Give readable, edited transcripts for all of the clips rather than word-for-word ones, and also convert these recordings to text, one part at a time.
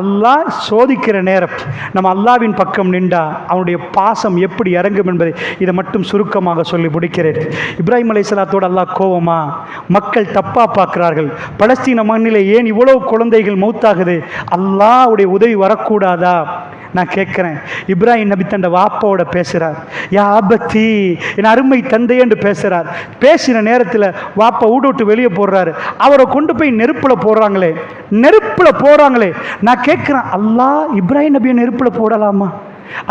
அல்லாஹ் சோதிக்கிற நேரம் நம்ம அல்லாவின் பக்கம் நின்றா அவனுடைய பாசம் எப்படி இறங்கும் என்பதை இதை மட்டும் சுருக்கமாக சொல்லி முடிக்கிறேன். இப்ராஹிம் அலைஹிஸ்ஸலாத்தோடு அல்லாஹ் கோவமா? மக்கள் தப்பா பார்க்கிறார்கள். பலஸ்தீன மண்ணிலே ஏன் இவ்வளவு குழந்தைகள் மௌத்தாகுது? அல்லாஹ்வுடைய உதவி வரக்கூடாதா? நான் கேட்குறேன். இப்ராஹிம் நபி தண்ட வாப்பாவோட பேசுகிறார். யா ஆபத்தி, என் அருமை தந்தை என்று பேசுகிறார். பேசின நேரத்தில் வாப்பா விட்டு வெளியே போடுறாரு. அவரை கொண்டு போய் நெருப்பில் போடுறாங்களே. நான் கேட்குறேன், அல்லாஹ் இப்ராஹிம் நபியை நெருப்பில் போடலாமா?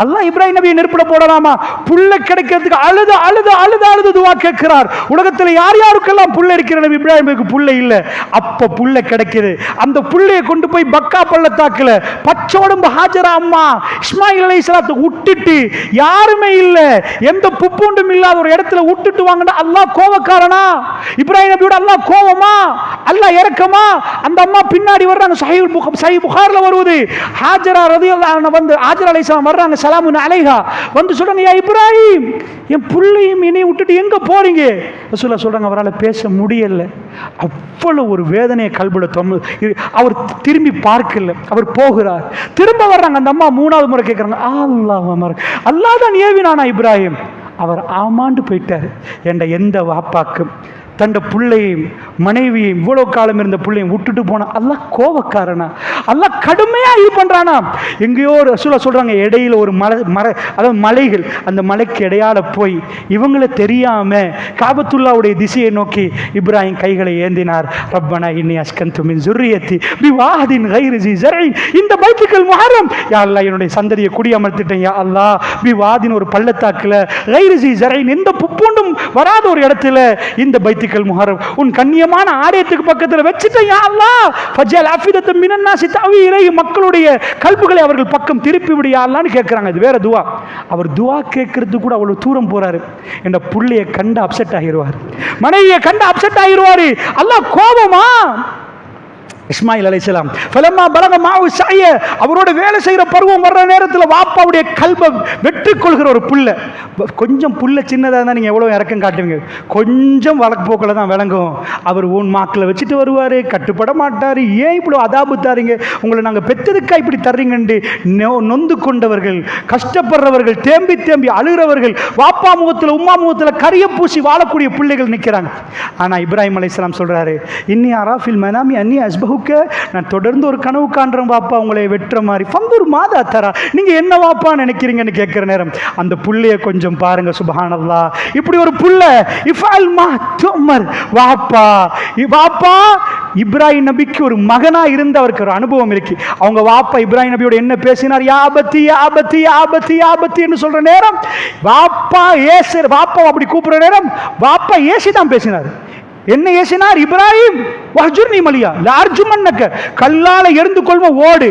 அல்லாஹ் இப்ராஹிம் நபியை நெருப்பில் போடலாமா? புள்ள கிடைக்கிறதுக்கு அழுது அழுது அழுது அழுது துவா கேட்கிறார். உலகத்தில் யார் யாருக்கெல்லாம் புள்ள இருக்கிற நபி இப்ராஹிமுக்கு புள்ள இல்லை. அப்ப புள்ள கிடைக்குது. அந்த புள்ளையை கொண்டு போய் பக்கா பள்ளத்தாக்குல பச்சோடும் ஹாஜரா அம்மா இஸ்மாயில் அலைஹிஸ்ஸலாத்தை விட்டுட்டு, யாருமே இல்லை, எந்த புப்புண்டும் இல்லாத ஒரு இடத்துல விட்டுட்டு வாங்கினா அல்லாஹ் கோவக்காரனா? இப்ராஹிம் நபியோட அல்லாஹ் கோவமா? அல்லாஹ் இறக்கமா? அந்த அம்மா பின்னாடி வர்றாங்க. சஹீஹ் புகாரில் வருவது. ஹாஜரா ரலியல்லாஹு அன்ஹா வந்து ஹாஜரா அலைஹிஸ்ஸலாம் வர்றாங்க. சலாமுன் அலைஹா வந்து சொல்றாங்க, யா இப்ராஹிம், என் புள்ளையும் என்னையும் விட்டுட்டு எங்க போறீங்க? ரசூலுல்லாஹ் சொல்றாங்க, அவரால் பேச முடியல. அவ்வளவு ஒரு வேதனையை கல்புல அவர் திரும்பி பார்க்கல. அவர் போகிறார். திரும்ப வர்றாங்க. அந்த அம்மா மூணாவது முறை கேட்கறாங்க, அல்லாஹ் தான் ஏவினானா இப்ராஹிம்? அவர் ஆமாண்டு போயிட்டார். என்ற எந்த வாப்பாக்கும் தண்ட பிள்ளையும் மனைவியும் இவ்வளவு காலம் இருந்த பிள்ளையும் விட்டுட்டு போனா அல்லாஹ் கோவக்காரனா? அல்லாஹ் கடுமையா இது பண்றானா? எங்கேயோ ரசூலுல்லாஹ் சொல்றாங்க, இடையில ஒரு அதாவது மலைகள், அந்த மலைக்கு இடையால போய் இவங்களை தெரியாம காபத்துல்லாவுடைய திசையை நோக்கி இப்ராஹிம் கைகளை ஏந்தினார். ரப்பனா இன்னி அஸ்கன்து மின் ஸுர்ரியத்தி பிவாதின் கைரி ஸி ஸர்இன் இந்த பைத்துல் முஹர்ரம். யா அல்லாஹ், என்னுடைய சந்ததியை குடியமர்த்திட்டேன். யா அல்லாஹ், பிவாதின் ஒரு பள்ளத்தாக்குல கைரி ஸி ஸர்இன் எந்த புப்புண்டும் வராத ஒரு இடத்துல இந்த பைத்துல் முஹர்ரம் உன் கண்ணியமான ஆலயத்துக்கு பக்கத்தில் வச்சிட்டேன். யா அல்லாஹ், ஃபஜல் அஃபிதத்தும் மினன் நாஸி தவி இலைஹி மக்களுடைய கல்புகளை அவர்கள் பக்கம் திருப்பி விடு யா அல்லாஹ்னு கேட்கறாங்க. இது வேற துவா. அவர் துவா கேட்கறதுக்கு கூட அவ்வளவு தூரம் போறாரு. என்ற புள்ளையை கண்டு அப்செட் ஆகிடுவார், மனைவியை கண்டு அப்செட் ஆகிடுவாரு. அல்லாஹ் கோபமா? இஸ்மாயில் அலைஹிஸ்ஸலாம் ஃபலம்மா பலக மாவு ஸஅய, அவரோட வேலை செய்கிற பருவம் வர்ற நேரத்தில் வாப்பாவுடைய கல்பை வெற்றி கொள்கிற ஒரு புள்ள. கொஞ்சம் புள்ள சின்னதாக இருந்தால் நீங்கள் எவ்வளோ இறக்கம் காட்டுவீங்க? கொஞ்சம் வழக்கு போக்கில் தான் விளங்கும். அவர் ஊன் மாக்கில் வச்சுட்டு வருவார், கட்டுப்பட மாட்டார். ஏன் இப்படி அதாபு தாரீங்க? உங்களை நாங்கள் பெற்றதுக்கா இப்படி தர்றீங்கன்னு நொந்து கொண்டவர்கள், கஷ்டப்படுறவர்கள், தேம்பி தேம்பி அழுகிறவர்கள், வாப்பா முகத்தில் உம்மா முகத்தில் கரிய பூசி வாழக்கூடிய பிள்ளைகள் நிற்கிறாங்க. ஆனால் இப்ராஹிம் அலைஹிஸ்ஸலாம் சொல்கிறாரு, இன்னி அராஃபில் மனாமி அன்னி அஸ்பஹு, நான் தொடர்ந்து ஒரு கனவு காண்றேன் வாப்பா உங்களை வெட்டுற மாதிரி. ஃபந்தூர் மாதா தரா, நீங்க என்ன வாப்பா நினைக்கிறீங்கன்னு கேட்கிற நேரம் அந்த புள்ளைய கொஞ்சம் பாருங்க. சுப்ஹானல்லாஹ், இப்படி ஒரு புள்ள இஃபால் மா துமர். வாப்பா இப்ராஹிம் நபிக்கு ஒரு மகனா இருந்து அவருக்கு ஒரு அனுபவம் இருக்கு. அவங்க வாப்பா இப்ராஹிம் நபியோட என்ன பேசினார்? யாபத்தி யாபத்தி யாபத்தி யாபத்தி என்று சொல்ற நேரம் வாப்பா அப்படி கூப்பிடுற நேரம் வாப்பா ஏசி தான் பேசினார். என்ன ஏசினார்? இப்ராஹிம் வஹ்ஜுர்னி மலியா லார்ஜுமன்னக, கல்லால எரிந்து கொள்வ ஓடு.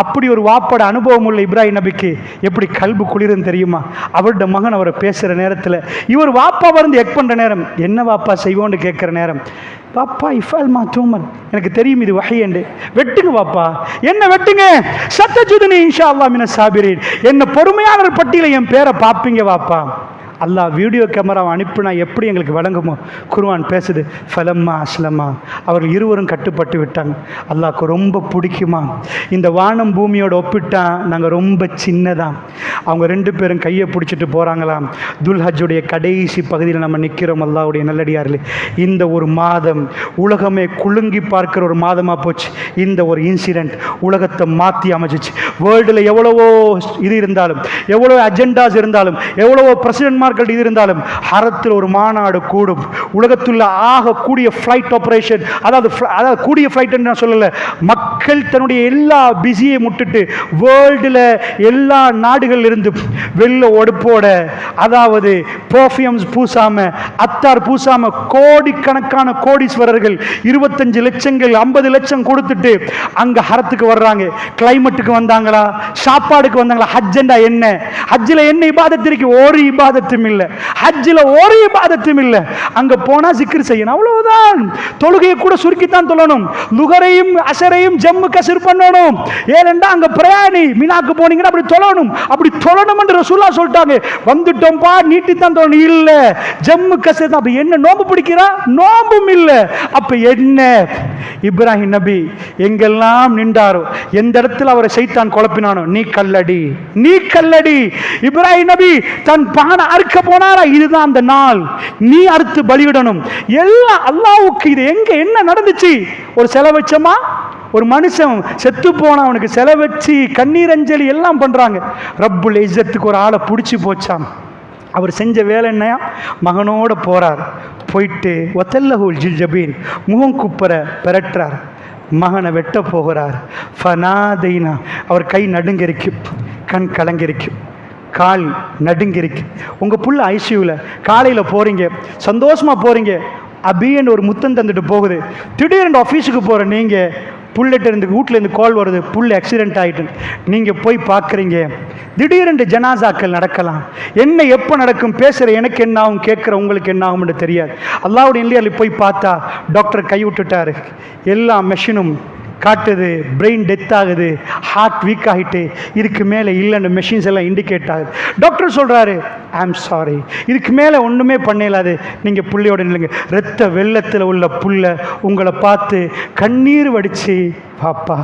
அப்படி ஒரு வாப்போட அனுபவம் உள்ள இப்ராஹிம் நபிக்கு எப்படி கல்பு குளிரும் தெரியுமா? அவருடைய மகன் அவரை பேசுகிற நேரத்தில் இவர் வாப்பா வந்து எக் பண்ணுற நேரம், என்ன வாப்பா செய்வோன்னு கேட்குற நேரம், பாப்பா இஃபால் மா தூமர், எனக்கு தெரியும் இது வஹி என்று. வெட்டுங்க வாப்பா, என்ன வெட்டுங்க? சத்தஜுதுனி இன்ஷா அல்லாஹ் மின சாபிரீன், என்ன பொறுமையாளர் பட்டியலை என் பேரை பார்ப்பீங்க வாப்பா. அல்லாஹ் வீடியோ கேமராவை அனுப்பினா எப்படி எங்களுக்கு வழங்குமோ? குர்ஆன் பேசுது, ஃபலம்மா அஸ்லமா, அவர்கள் இருவரும் கட்டுப்பட்டு விட்டாங்க. அல்லாஹ்க்கு ரொம்ப பிடிக்குமா? இந்த வானம் பூமியோட ஒப்பிட்டா நாங்கள் ரொம்ப சின்னதான். அவங்க ரெண்டு பேரும் கையை பிடிச்சிட்டு போகிறாங்களாம். துல்ஹஜ்ஜுடைய கடைசி பகுதியில் நம்ம நிற்கிறோம். அல்லாஹ்வுடைய நல்லடியார்களே, இந்த ஒரு மாதம் உலகமே குலுங்கி பார்க்கிற ஒரு மாதமாக போச்சு. இந்த ஒரு இன்சிடென்ட் உலகத்தை மாற்றி அமைச்சிச்சு. வேர்ல்டில் எவ்வளவோ இது இருந்தாலும், எவ்வளோ அஜெண்டாஸ் இருந்தாலும், எவ்வளவோ பிரசிடென்ட் இது இருந்தாலும் ஹரத்தில் ஒரு மாநாடு கூடும். உலகத்துள்ள ஆக கூடிய ஃப்ளைட் ஆபரேஷன், அதாவது கூடிய ஃப்ளைட் நான் சொல்லல, மக்கள் தன்னுடைய எல்லா பிஸியை முட்டுட்டு வேர்ல்டில் எல்லா நாடுகள் இருந்து வெள்ள ஒடுப்போட, அதாவது பர்ஃபியூம்ஸ் பூசாம, அத்தார் பூசாம கோடிக்கணக்கான கோடீஸ்வரர்கள் 25 லட்சங்கள் 50 லட்சம் கொடுத்துட்டு அங்க ஹரத்துக்கு வர்றாங்க. கிளைமேட்டுக்கு வந்தாங்களா? சாப்பாடுக்கு வந்தாங்களா? ஹஜ்ஜண்டா என்ன? ஹஜ்ஜில் என்ன இபாதத்து இருக்கு? ஒரு இபாதத்து இல்லை. ஹஜ்ஜில் ஒரு இபாதத்தும் இல்லை. அங்க போனா ஜிக்ர் செய்யணும், அவ்வளவுதான். தொழுகையை கூட சுருக்கித்தான் தொழணும். லுகரையும் அசரையும் ஜம்மு கசிர் பண்ணணும். ஏனென்றா அங்க பிரயாணி மினாக்கு போனீங்கன்னா அப்படி தொழணும். அப்படி தொழணும் என்று ரசூலுல்லாஹ் சொல்லிட்டாங்க. வந்துட்டோம்பா நீட்டித்தான் தொழணும் இல்ல, ஜம்மு கசிர் தான். அப்ப என்ன நோம்பு பிடிக்கிறா? நோம்பும் இல்ல. அப்ப என்ன? இப்ராஹிம் நபி எங்கெல்லாம் நின்றாரோ, எந்த இடத்துல அவரை சைத்தான் குழப்பினானோ, நீ கல்லடி, நீ கல்லடி. இப்ராஹிம் நபி தன் பானை அறுக்க போனாரா, இதுதான் அந்த நாள், நீ அறுத்து பலியிடணும். எல்லாம் அல்லாஹ்வுக்கு. இது எங்க என்ன நடந்துச்சு? ஒரு செலவு வச்சமா, ஒரு மனுஷன் செத்து போனா அவனுக்கு செலவு வச்சு கண்ணீர் அஞ்சலி எல்லாம் பண்றாங்க. ரப்புல் இஸ்ஸத்துக்கு ஒரு ஆளை பிடிச்சி போச்சாம். அவர் செஞ்ச வேலை என்னையா, மகனோட போறார். போயிட்டு ஒத்தல்லஹுல் ஜில்ஜபீன், முகம் குப்புற பெறற்றார். மகனை வெட்ட போகிறார். ஃபனாதைனா, அவர் கை நடுங்கிருக்கு, கண் கலங்கிருக்கு, கால் நடுங்கிருக்கு. உங்கள் புள்ள ஐசியூவில் காலையில் போகிறீங்க, சந்தோஷமாக போகிறீங்க, அபின்னு ஒரு முத்தம் தந்துட்டு போகுது. திடீர்னு ஆஃபீஸுக்கு போகிற நீங்கள், புள்ளிட்ட இருந்து வீட்டிலேருந்து கால் வருது, புல் ஆக்சிடென்ட் ஆகிட்டு. நீங்கள் போய் பார்க்குறீங்க. திடீரென்று ஜனாசாக்கள் நடக்கலாம். என்ன எப்போ நடக்கும்? பேசுகிற எனக்கு என்ன ஆகும், கேட்குற உங்களுக்கு என்ன ஆகும்னு தெரியாது. அல்லாஹ்வுடைய இல்லையா போய் பார்த்தா டாக்டர் கை விட்டுட்டாரு. எல்லா மெஷினும் காட்டுது, பிரெயின் டெத் ஆகுது, ஹார்ட் வீக் ஆகிட்டு இதுக்கு மேலே இல்லைன்னு மெஷின்ஸ் எல்லாம் இண்டிகேட் ஆகுது. டாக்டர் சொல்கிறாரு, ஐ ஆம் சாரி, இதுக்கு மேலே ஒன்றுமே பண்ணலாது, நீங்கள் புள்ளையோட நில்லுங்க. இரத்த வெள்ளத்தில் உள்ள புள்ள உங்களை பார்த்து கண்ணீர் வடித்து, பாப்பா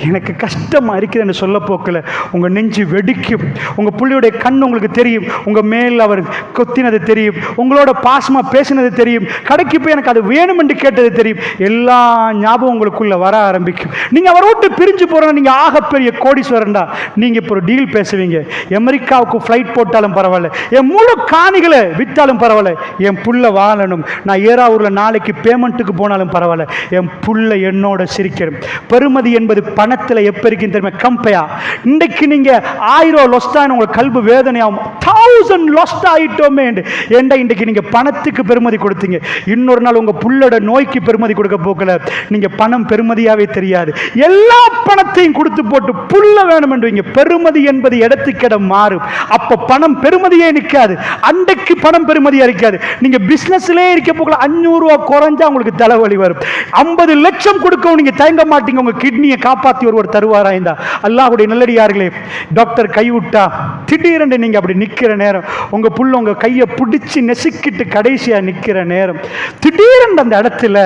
எனக்கு கஷ்டமாக இருக்குதுன்னு சொல்ல போக்கில் உங்கள் நெஞ்சு வெடிக்கும். உங்கள் புள்ளியுடைய கண் உங்களுக்கு தெரியும், உங்கள் மேல் அவர் கொத்தினது தெரியும், உங்களோட பாசமாக பேசினது தெரியும், கடைக்கு போய் எனக்கு அது வேணும் என்று கேட்டது தெரியும். எல்லா ஞாபகம் உங்களுக்குள்ளே வர ஆரம்பிக்கும். நீங்கள் அவரை விட்டு பிரிஞ்சு போகிறோம். நீங்கள் ஆகப்பெரிய கோடீஸ்வரன்டா, நீங்கள் இப்போ ஒரு டீல் பேசுவீங்க. அமெரிக்காவுக்கு ஃப்ளைட் போட்டாலும் பரவாயில்ல, என் முழு காணிகளை விற்றாலும் பரவாயில்ல, என் புள்ள வாழணும். நான் ஏறாவூரில் நாளைக்கு பேமெண்ட்டுக்கு போனாலும் பரவாயில்ல, என் புள்ள என்னோட சிரிக்கணும். பெருமதி என்பது பணத்தில் எப்போ இருக்குன்னு தெரியுமா? கம்பையா. இன்றைக்கு நீங்கள் 1000 லொஸ்டான்னு உங்களுக்கு கல்வி வேதனையாகும். 1000 லொஸ்ட் ஆகிட்டோமே ஏண்டா இன்றைக்கு நீங்கள் பணத்துக்கு பெருமதி கொடுத்தீங்க. இன்னொரு நாள் உங்கள் புள்ளோட நோய்க்கு பெருமதி கொடுக்க போக்கல, நீங்கள் பணம் பெருமதியாகவே தெரியாது. எல்லா பணத்தையும் கொடுத்து போட்டு புள்ள வேணும் என்று பெருமதி என்பது இடத்துக்கு இடம் மாறும். அப்போ பணம் பெருமதியே நிற்காது. அன்றைக்கு பணம் பெருமதியா இருக்காது. நீங்கள் பிஸ்னஸ்லேயே இருக்க போக்கல 500 ரூபா குறைஞ்சா உங்களுக்கு தலைவலி வரும். 50 லட்சம் கொடுக்கவும் நீங்கள் தயங்க மாட்டீங்க. உங்கள் கிட்னியை காப்பாற்றி ஒருவர் தருவாராய்ந்தா. அல்லாஹ்வுடைய நல்லடியார்களே, டாக்டர் கைவிட்டா திடீரென்று நீங்கள் அப்படி நிற்கிற நேரம், உங்கள் புள்ள உங்கள் கையை பிடிச்சி நெசுக்கிட்டு கடைசியாக நிற்கிற நேரம், திடீரென்று அந்த இடத்துல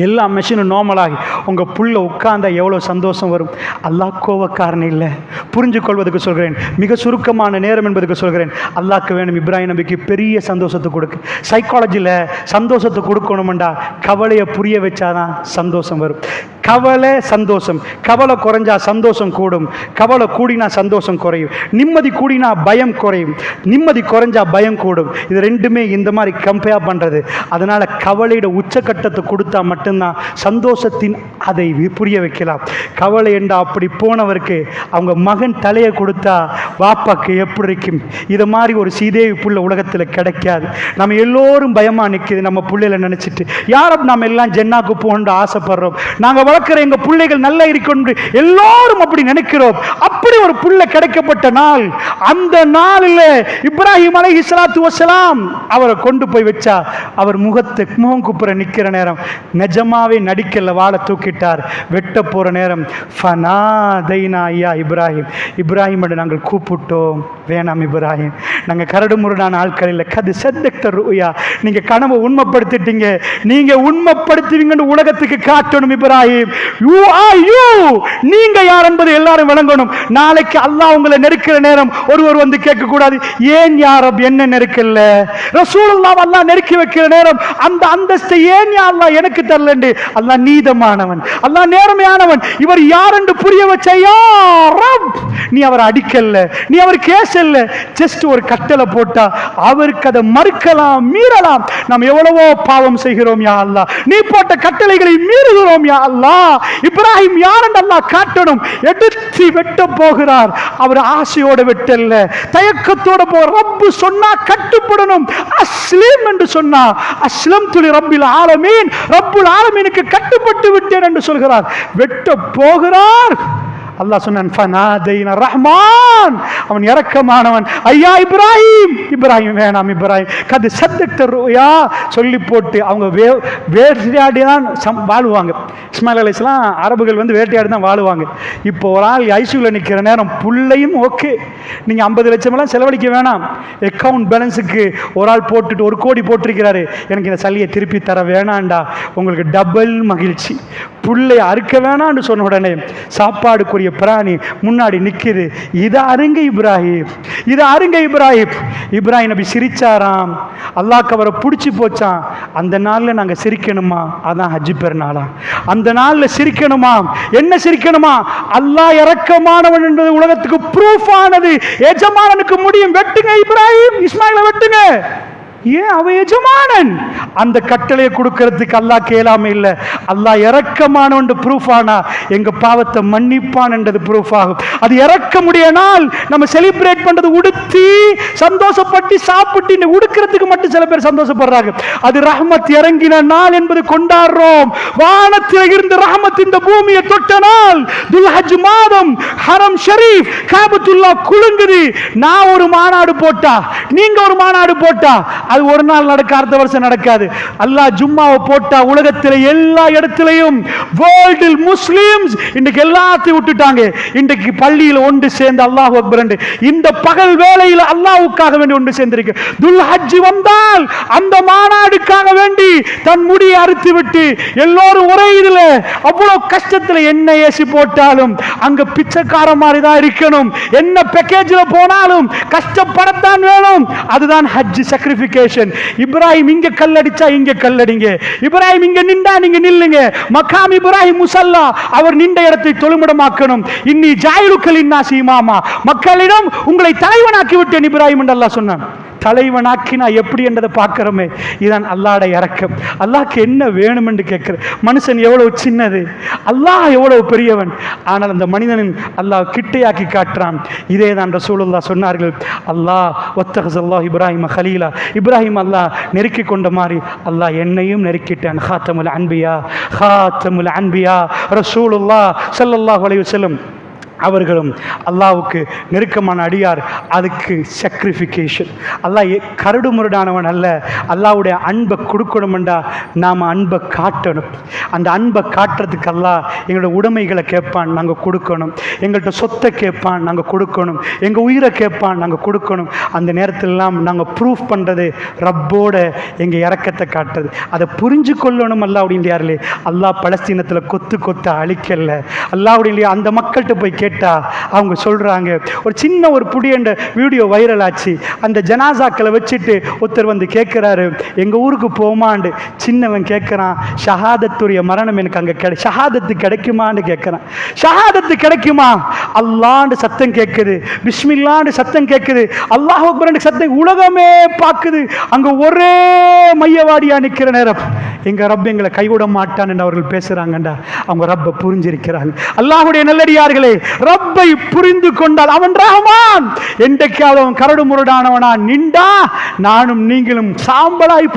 எல்லா மெஷினும் நார்மலாகி உங்கள் புள்ள உட்கார்ந்தா எவ்வளோ சந்தோஷம் வரும். அல்லாஹ் கோவக்காரன் இல்லை. புரிஞ்சு கொள்வதற்கு சொல்கிறேன், மிக சுருக்கமான நேரம் என்பதுக்கு சொல்கிறேன். அல்லாஹ்க்கு வேணும் இப்ராஹிம் நபிக்கு பெரிய சந்தோஷத்தை கொடுக்கு. சைக்காலஜியில் சந்தோஷத்தை கொடுக்கணுமெண்டா கவலையை புரிய வச்சாதான் சந்தோஷம் வரும். கவலை சந்தோஷம், கவலை குறைஞ்சா சந்தோஷம் கூடும், கவலை கூடினா சந்தோஷம் குறையும், நிம்மதி கூடினா பயம் குறையும், நிம்மதி குறைஞ்சா பயம் கூடும். இது ரெண்டுமே இந்த மாதிரி கம்பேர் பண்ணுறது. அதனால் கவலையோட உச்சக்கட்டத்தை கொடுத்தா மட்டும்தான் சந்தோஷத்தின் அதை புரிய வைக்கலாம். கவலை என்றா அப்படி போனவருக்கு அவங்க மகன் தலையை கொடுத்தா வாப்பாக்கு எப்படி இருக்கும்? இதை மாதிரி ஒரு சீதேவி புள்ள உலகத்தில் கிடைக்காது. நம்ம எல்லோரும் பயமாக நிற்கிது நம்ம பிள்ளைகளை நினச்சிட்டு. யாரும் நம்ம எல்லாம் ஜென்னாக்கு போகணுன்னு ஆசைப்படுறோம். நாங்கள் வளர்க்குற எங்கள் பிள்ளைகள் நல்லா இருக்கணும் எல்லோரும் அப்படி நினைக்கிறோம். அப்படி ஒரு பிள்ளை கிடைக்கப்பட்ட நாள், அந்த நாளில் இப்ராஹிம் அலைஹிஸ்ஸலாத்து வஸ்ஸலாம் அவரை கொண்டு போய் வச்சா அவர் முகம் குப்புற நிற்கிற நேரம் நிஜமாவே நடிக்கல, வாழை தூக்கிட்டார். வெட்ட போகிற நேரம் ஃபனாதைனா ஐயா இப்ராஹிம், இப்ராஹிம் நாங்கள் கூப்பிட்டோம். வேணாம் இப்ராஹிம், நாங்கள் கரடு முரடான ஆட்கள் இல்லை. கது சத்தக்தர் ருயா, நீங்கள் கனவை உண்மைப்படுத்திட்டீங்க, நீங்கள் உண்மைப்படுத்துவீங்கன்னு உலகத்துக்கு காட்டணும். இப்ராஹிம் யூ ஆர் யூ, நீங்க யார் என்பது எல்லாரும் விளங்கணும். நாளைக்கு அல்லாஹ் உங்களை நெருக்கிற நேரம் ஒருவர் வந்து கேட்க கூடாது, ஏன் யார் என்ன நெருக்கல்ல? ரசூலுல்லாஹ் அல்லாஹ் நெருக்கி வைக்கிற நேரம் அந்த அந்தஸ்தை ஏன் யா அல்லாஹ் எனக்கு தரலண்டு? அல்லாஹ் நீதமானவன், அல்லாஹ் நேர்மையானவன். இவர் யார் என்று புரிய வச்ச யா ரப், நீ அவர் அடிக்கல்ல, நீ அவர் கேசல்ல, ஜஸ்ட் ஒரு கட்டளை போட்டா அவருக்கு அதை மறுக்கலாம், மீறலாம். நாம் எவ்வளவோ பாவம் செய்கிறோம் யா அல்லாஹ், நீ போட்ட கட்டளைகளை மீறுகிறோம் யா அல்லாஹ். இப்ராஹிம் யார் என்று அல்லாஹ் காட்டணும். எடுத்து வெட்ட போகிறார். அவர் ஆசையோட வெட்டல்ல, தயக்கத்தோட போ. ரப்பு சொன்னா கட்டுப்படணும். அஸ்லிம் என்று சொன்னா அஸ்லம் துலி ரப்பில் ஆலமீன், ரப்புல் ஆலமீனுக்கு கட்டுப்பட்டு விட்டேன் என்று சொல்கிறார். வெட்ட போகிறார். அல்லாஹ் சொன்னான், ஃபனாதைனா ரஹ்மான், அவன் இரக்கமானவன். ஐயா இப்ராஹிம், இப்ராஹிம் வேணாம் இப்ராஹிம், கது சத்தக்த ருயா சொல்லி போட்டு அவங்க வேட்டையாடி தான் வாழுவாங்க. இஸ்மாயில் அலைஹிஸ்ஸலாம் அரபுகள் வந்து வேட்டையாடி தான் வாழுவாங்க. இப்போ ஒரு ஆள் ஐசியூவில் நிற்கிற நேரம் புள்ளையும் ஓகே, நீங்கள் 50 லட்சமெல்லாம் செலவழிக்க வேணாம், அக்கௌண்ட் பேலன்ஸுக்கு ஒரு ஆள் போட்டுட்டு 1 கோடி போட்டிருக்கிறாரு, எனக்கு இந்த சல்லியை திருப்பி தர வேணாண்டா, உங்களுக்கு டபுள் மகிழ்ச்சி. புள்ளை அறுக்க வேணான்னு சொன்ன உடனே சாப்பாடுக்குரிய பிராணி முன்னாடி நிற்குது. இதை அருங்க இப்ராஹிம், இதை அருங்க இப்ராஹிம். இப்ராஹிம் நபி சிரிச்சாராம். அல்லாஹ்க்கு அவரை பிடிச்சி போச்சான். அந்த நாளில் நாங்கள் சிரிக்கணுமா? அதான் ஹஜ்ஜி பெருநாளா? அந்த நாளில் சிரிக்கணுமா? என்ன சிரிக்கணுமா? அல்லாஹ் இரக்கமானவன் என்பது உலகத்துக்கு ப்ரூஃப் ஆனது. எஜமானனுக்கு முடியும், வெட்டுங்க இப்ராஹிம், இஸ்மாயிலை வெட்டுங்க. ஏன்? அவன் எஜமானன். அந்த கட்டளையை கொடுக்கறதுக்கு அல்லாஹ் கேளாம இல்லை. அல்லாஹ் இரக்கமானவன் ப்ரூஃப் ஆனா எங்க பாவத்தை மன்னிப்பான் என்றது ப்ரூஃப் ஆகும். அது இறக்க முடிய நாள் நம்ம செலிப்ரேட் பண்றது உடுத்தி சந்தோஷப்பட்டு சாப்பிட்டு உடுக்கிறதுக்கு மட்டும் சில பேர் சந்தோஷப்படுறாங்க. அது ரஹ்மத் இறங்கின நாள் என்பது கொண்டாடுறோம். வானத்தில் இருந்து ரஹ்மத் இந்த பூமியை தொட்ட நாள் துல்ஹஜ் மாதம், ஹரம் ஷரீஃப் காபத்துல்லா குலுங்குது. நான் ஒரு மாநாடு போட்டா, நீங்க ஒரு மாநாடு போட்டா, அது ஒரு நாள் நடக்க, அடுத்த வருஷம் நடக்காது. அல்லாஹ் ஜும்மாவை போட்டா உலகத்தில் எல்லா இடத்திலையும் வேர்ல்டில் முஸ்லிம்ஸ் இன்றைக்கு எல்லாத்தையும் விட்டுட்டாங்க. இன்றைக்கு பள்ளியில் ஒன்று சேர்ந்து அல்லாஹ் அக்பர் என்று இந்த பகல் வேளையில் அல்லாஹ்வுக்காக வேண்டி ஒன்று சேர்ந்திருக்கு. துல்ஹஜ் வந்தால் அந்த மாநாடுக்காக வேண்டி தன் முடியை அறுத்து விட்டு எல்லோரும் ஒரே இதுல அவ்வளவு கஷ்டத்தில் என்ன ஏசி போட்டாலும் அங்க பிச்சைக்கார மாதிரி தான் இருக்கணும். என்ன பேக்கேஜில் போனாலும் கஷ்டப்படத்தான் வேணும். அதுதான் ஹஜ் சாக்ரிஃபிகேஷன். இப்ராஹிம் இங்க கல்லடிச்சா இங்க கல்லடிங்க, இப்ராஹிம் இங்க நின்றா நீங்க நில்லுங்க. மகாம் இப்ராஹிம் முசல்லா, அவர் நின்ற இடத்தை தொழுமிடமாக்கணும். இன்னி ஜாயிலுக்கல் இன்னாசி இமாமா, மக்களிடம் உங்களை தலைவனாக்கி விட்டேன் இப்ராஹிம் என்று அல்லாஹ் சொன்னான். தலைவனாக்கினா எப்படி என்றதை பார்க்கிறோமே, இதான் அல்லாஹ்வுடைய இரக்கம். அல்லாஹ்க்கு என்ன வேணும் என்று கேட்கிற மனுஷன் எவ்வளவு சின்னது, அல்லாஹ் எவ்வளவு பெரியவன். ஆனால் அந்த மனிதனின் அல்லாஹ் கிட்டையாக்கி காட்டுறான். இதே தான் ரசூலுல்லாஹ் சொன்னார்கள், அல்லாஹ் வத்தஹஸல்லாஹு இப்ராஹிம கலீலா, இப்ராஹிம் அல்லாஹ் நெருக்கி கொண்ட மாதிரி அல்லாஹ் என்னையும் நெருக்கிட்டான். ஹாத்தமுல் அன்பியா, ஹாத்தமுல் அன்பியா ரசூலுல்லாஹ் ஸல்லல்லாஹு அலைஹி வஸல்லம் அவர்களும் அல்லாஹ்வுக்கு நெருக்கமான அடியார். அதுக்கு சாக்ரிஃபிகேஷன். அல்லாஹ் கரடு முரடானவன் அல்ல. அல்லாஹ்வுடைய அன்பை கொடுக்கணும்டா நாம் அன்பை காட்டணும். அந்த அன்பை காட்டுறதுக்கு அல்லாஹ் எங்களோட உடைமைகளை கேட்பான், நாங்கள் கொடுக்கணும். எங்கள்கிட்ட சொத்தை கேட்பான், நாங்கள் கொடுக்கணும். எங்கள் உயிரை கேட்பான், நாங்கள் கொடுக்கணும். அந்த நேரத்திலெல்லாம் நாங்கள் ப்ரூஃப் பண்ணுறது ரப்போட எங்கள் இறக்கத்தை காட்டுறது. அதை புரிஞ்சு கொள்ளணும். அல்லாஹ்வுடைய யாரிலே அல்லாஹ் பலஸ்தீனத்தில் கொத்து கொத்து அழிக்கல. அல்லாஹ்வுடைய அந்த மக்கள்கிட்ட போய் கேட்டா அவங்க சொல்றாங்க, ஒரு சின்ன ஒரு புடியண்ட வீடியோ வைரல் ஆச்சு. அந்த ஜனாசாக்களை வச்சுட்டு ஒருத்தர் வந்து கேட்கிறாரு, எங்க ஊருக்கு போமாண்டு. சின்னவன் கேட்கிறான், ஷஹாதத்துடைய மரணம் எனக்கு அங்க ஷஹாதத்து கிடைக்குமான்னு கேட்கிறான். ஷஹாதத்து கிடைக்குமா? அல்லாஹ்னு சத்தம் கேட்குது, பிஸ்மில்லான்னு சத்தம் கேட்குது, அல்லாஹ் அக்பர் சத்தம் உலகமே பார்க்குது. அங்க ஒரே மையவாடியா நிற்கிற நேரம் எங்க ரப் எங்களை கைவிட மாட்டான் என்று அவர்கள் பேசுறாங்கண்டா அவங்க ரப்பை புரிஞ்சிருக்கிறாங்க. அல்லாஹ்வுடைய நல்லடியார்களே, ரப்பை புரிந்து கொண்டால் அவன் ரஹ்மான். என்றைக்காவது அவன் கரடு முரடானவனா நின்றா நானும் நீங்களும் சாம்பலாய்